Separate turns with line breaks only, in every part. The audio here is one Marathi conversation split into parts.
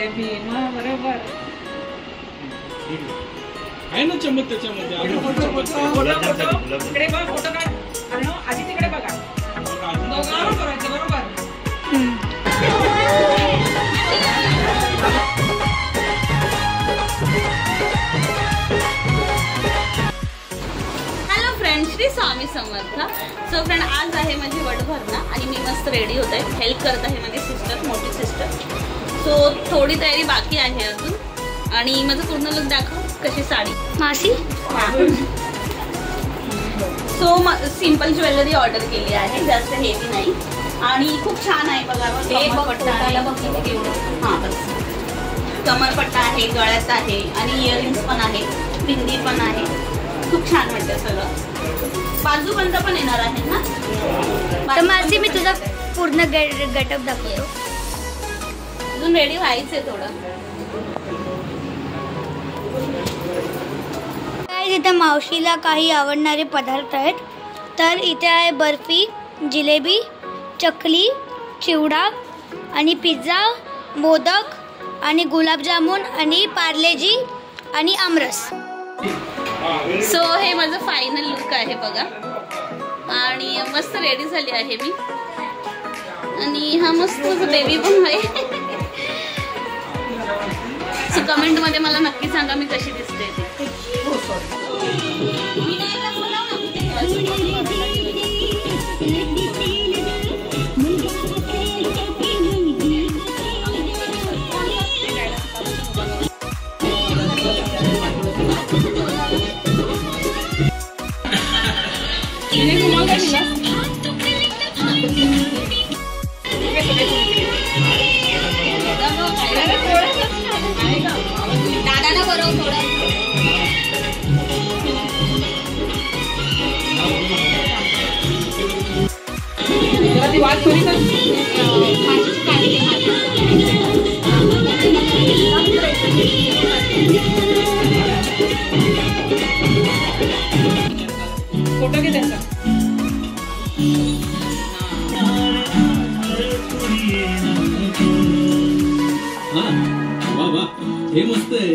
बरोबर
आहे ना चमक त्याच्यामध्ये.
इकडे बघ फोटो काढ. आजी तिकडे बघा. दोघांवर करायचं बरोबर.
Hello friend, Shri Swami Samarth. So friend, आज आहे माझी वटभरणा आणि मी मस्त रेडी होत आहे. हेल्प करत आहे माझी सिस्टर, मोठी सिस्टर. सो थोडी तयारी बाकी आहे अजून आणि माझं पूर्ण लुक दाखव. कशी साडी मासी. सो सिंपल ज्वेलरी ऑर्डर केली आहे, जास्त हेवी नाही आणि खूप छान आहे बघा. कमरपट्टा आहे. हां बस, कमरपट्टा आहे, गळ्यात आहे आणि इयरिंग्स पण आहे, बिंदी पण आहे. खूप छान वाटतं सगळं. बाजूबंद पण येणार आहे ना. तर मासी मी तुझा पूर्ण गेटअप दाखवतो. अजून रेडी व्हायचंय थोडं. इथे मावशीला काही आवडणारे पदार्थ आहेत. तर इथे आहे बर्फी, जिलेबी, चकली, चिवडा आणि पिझ्झा, मोदक आणि गुलाबजामुन आणि पार्लेजी आणि आमरस. सो हे माझं फायनल लुक आहे बघा आणि मस्त रेडी झाली आहे मी. आणि हा मस्त बेबी पण आहे. सो कमेंट मध्ये मला नक्की सांगा मी कशी दिसते ते. दादाला बरोबर थोडं
फोटो घे त्याचा.
हे मस्त आहे.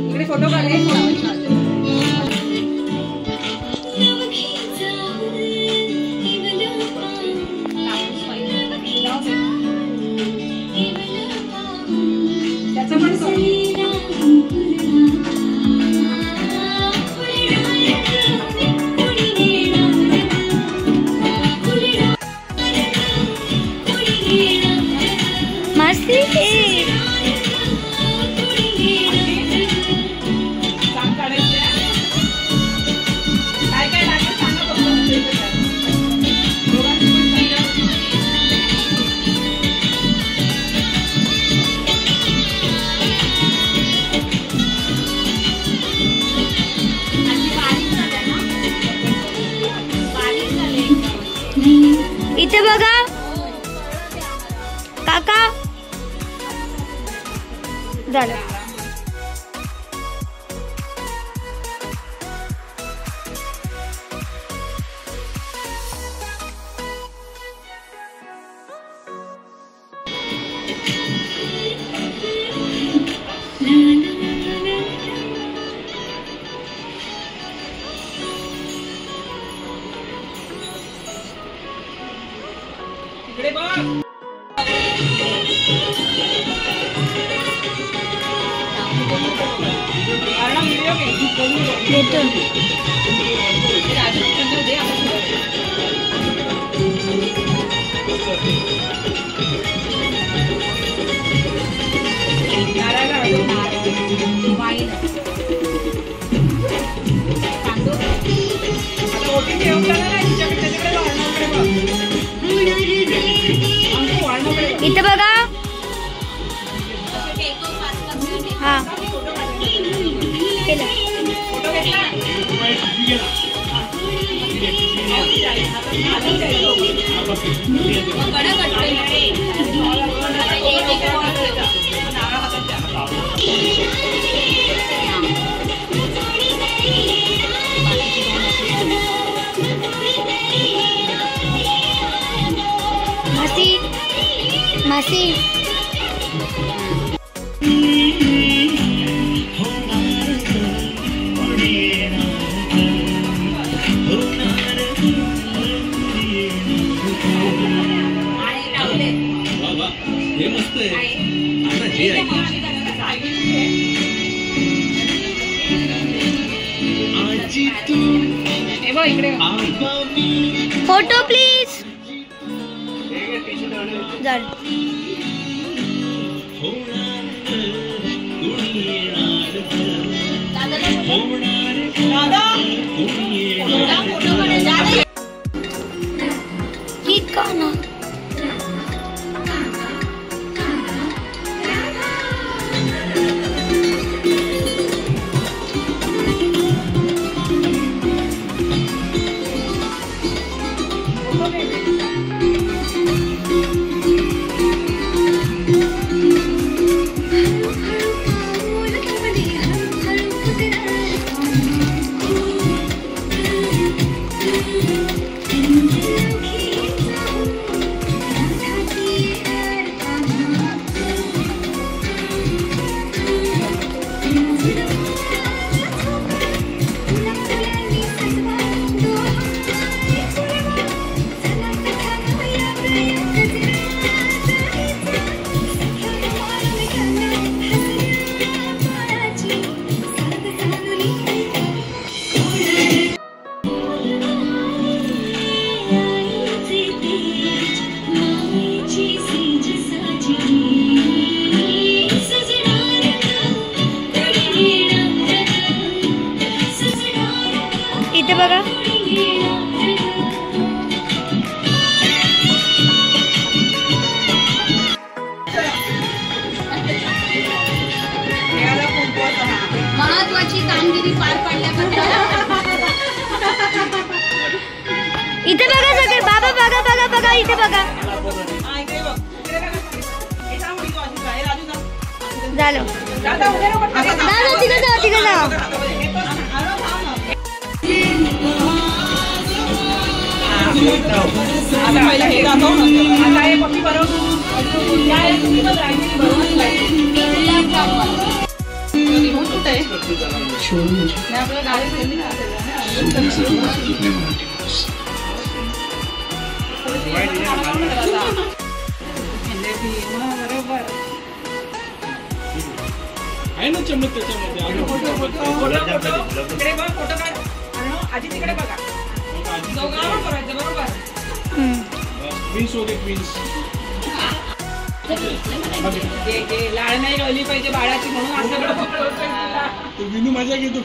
इकडे फोटो काढ. त्याचा पण
इथे बघा काका. झालं.
इकडे बघ.
इथे बघा. हा केलं. बर्फी.
वा वा हे मस्त आहे. आता हे आहे आजी तू
हे बघ इकडे
फोटो प्लीज. झालं. ठीक का ना. इथे बघा.
महत्वाची कामगिरी पार पाडल्याबद्दल.
इथे बघा सगळे. बाबा बघा बघा बघा इथे बघा. झालं. झालं. तिकडे जा तिकडे जा.
आता पहिला हे दाखव ना. आता हे पप्पी बरोबर या या तुम्ही पण राहिली बरोबर निघून कुठे नाही आपलं गाडी ठेवली ना. बरोबर
आहे ना चमक त्याच्यामध्ये.
इकडे बघ फोटो काढ. आजी तिकडे बघा. दोघांना करायचं बरोबर.
क्वीन्स होते क्वीन्स.
लाळ नाही गळली पाहिजे बाळाची म्हणून असं
विनू मजा घेतो.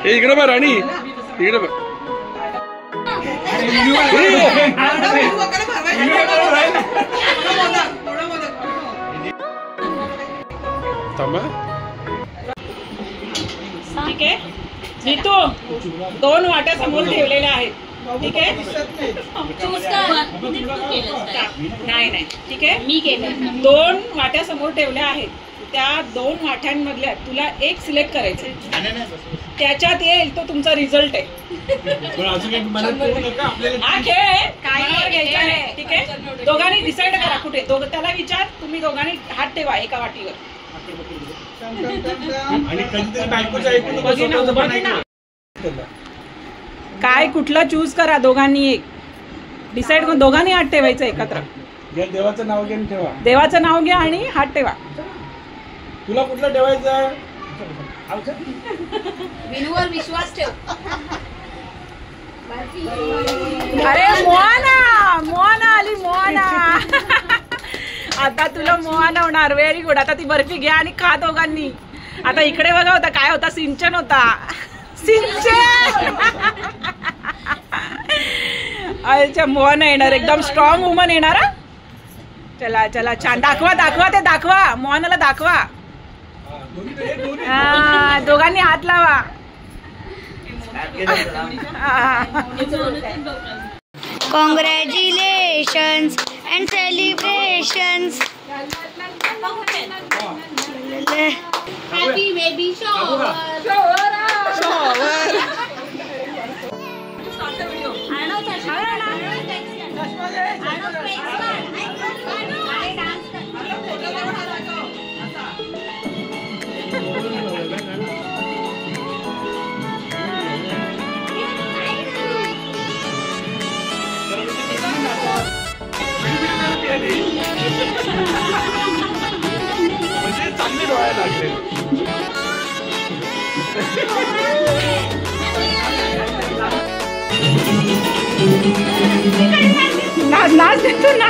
इकडे बघ राणी. इकडे बघ.
ठीक आहे. नीतू 2 वाट्या समोर ठेवलेल्या आहेत. ठीक आहे. नाही नाही ठीक आहे. मी केलं. 2 वाट्या समोर ठेवल्या आहेत. त्या 2 वाट्यांमधल्या तुला एक सिलेक्ट करायचं, त्याच्यात येईल तो तुमचा रिझल्ट आहे. हा खेळ आहे, काय घ्यायचा आहे. ठीक आहे, दोघांनी डिसाईड करा कुठे. त्याला विचार, तुम्ही दोघांनी हात ठेवा एका वाटीवर. काय कुठला चूज करा, दोघांनी एक डिसाईड करून दोघांनी हात ठेवायचं एकत्र.
देवाचं नाव घेऊन ठेवा.
देवाचं नाव घ्या आणि हात ठेवा.
तुला कुठलं ठेवायचं?
विनूवर विश्वास ठेव.
अरे मोहना आली मोहना. आता तुला मोहना होणार. Very good. आता ती बर्फी घ्या आणि खा दोघांनी. आता इकडे बघा, होता काय होता, सिंचन होता. सिंचन. अच्छा, मोहना येणार, एकदम स्ट्रॉंग वुमन येणार. चला चला, छान. दाखवा ते दाखवा, मोहनाला दाखवा. दोघांनी हात लावा.
Congratulations and celebrations.
Happy baby shower.
चांगली डोळ्याला लागले.
नाच देतो ना.